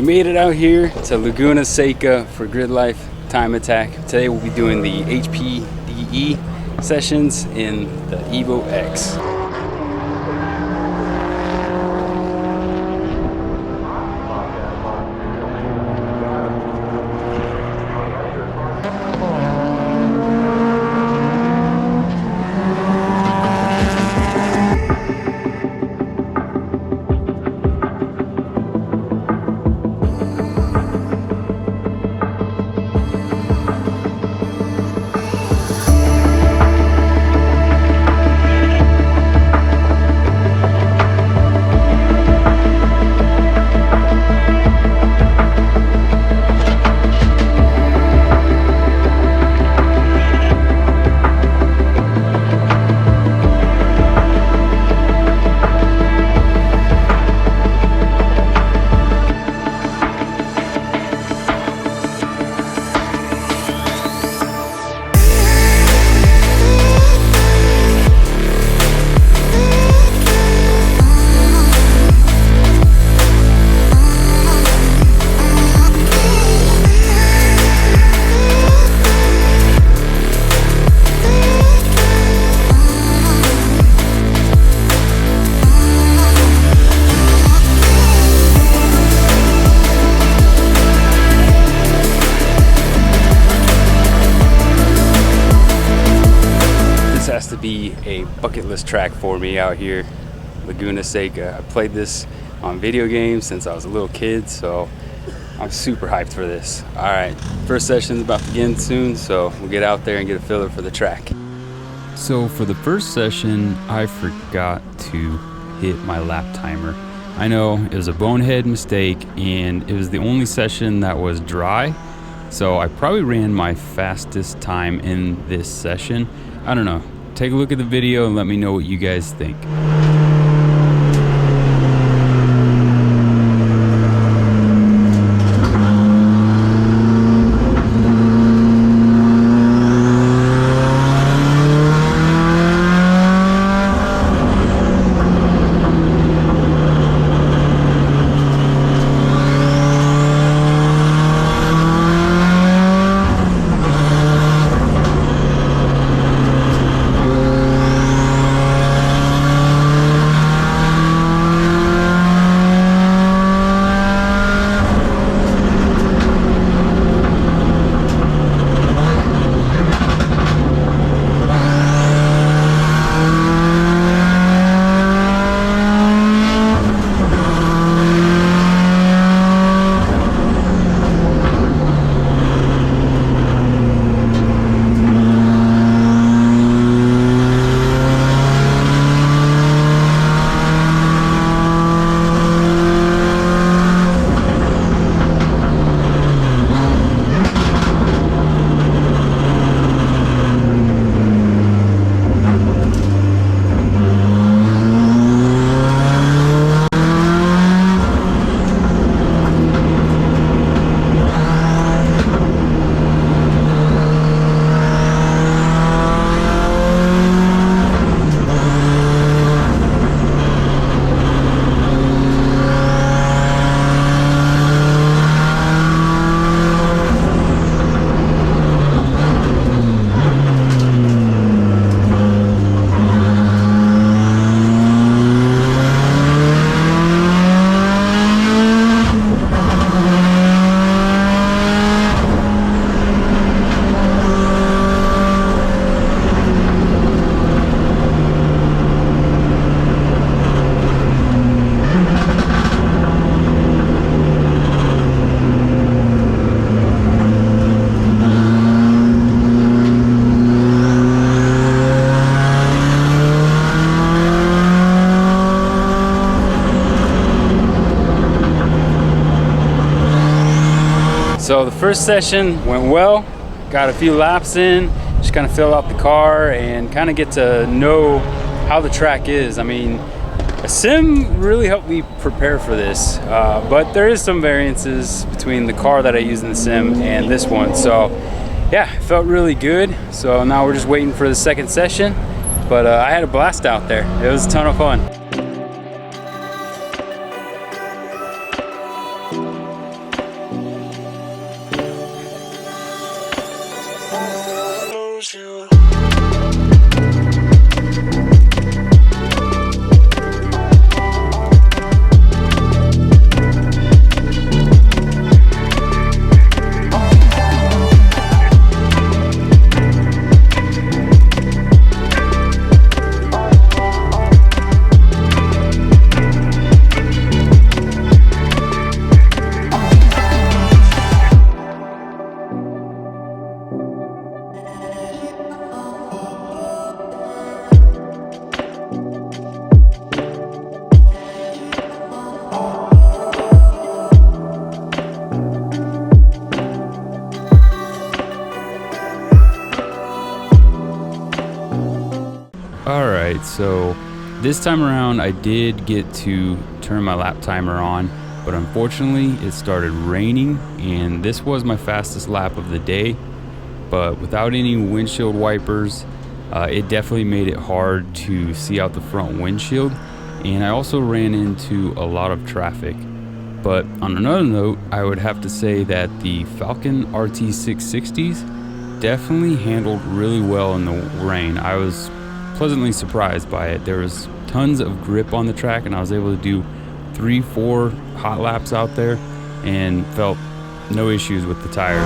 made it out here to Laguna Seca for Gridlife Time Attack. Today we'll be doing the HPDE sessions in the EVO X. Has to be a bucket list track for me out here, Laguna Seca. I played this on video games since I was a little kid, so I'm super hyped for this. All right, first session's about to begin soon, so we'll get out there and get a filler for the track. So for the first session, I forgot to hit my lap timer. I know it was a bonehead mistake, and it was the only session that was dry, so I probably ran my fastest time in this session. I don't know. Take a look at the video and let me know what you guys think. So the first session went well, got a few laps in, just kind of fill out the car and kind of get to know how the track is. I mean, a sim really helped me prepare for this, but there is some variances between the car that I use in the sim and this one. So yeah, it felt really good. So now we're just waiting for the second session, but I had a blast out there. It was a ton of fun. Alright, so this time around I did get to turn my lap timer on, but unfortunately it started raining and this was my fastest lap of the day. But without any windshield wipers, it definitely made it hard to see out the front windshield, and I also ran into a lot of traffic. But on another note, I would have to say that the Falcon RT660s definitely handled really well in the rain. I was pleasantly surprised by it. There was tons of grip on the track and I was able to do 3-4 hot laps out there and felt no issues with the tires.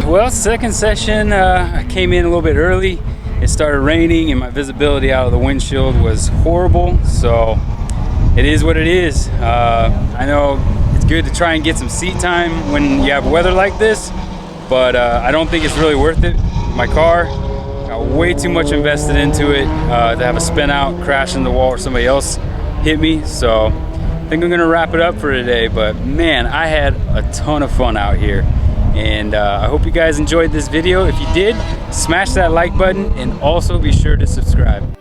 Well, second session, I came in a little bit early. It started raining and my visibility out of the windshield was horrible, so it is what it is. I know it's good to try and get some seat time when you have weather like this, but I don't think it's really worth it. My car got way too much invested into it to have a spin out, crash in the wall, or somebody else hit me. So I think I'm gonna wrap it up for today, but man, I had a ton of fun out here. And I hope you guys enjoyed this video. If you did, smash that like button and also be sure to subscribe.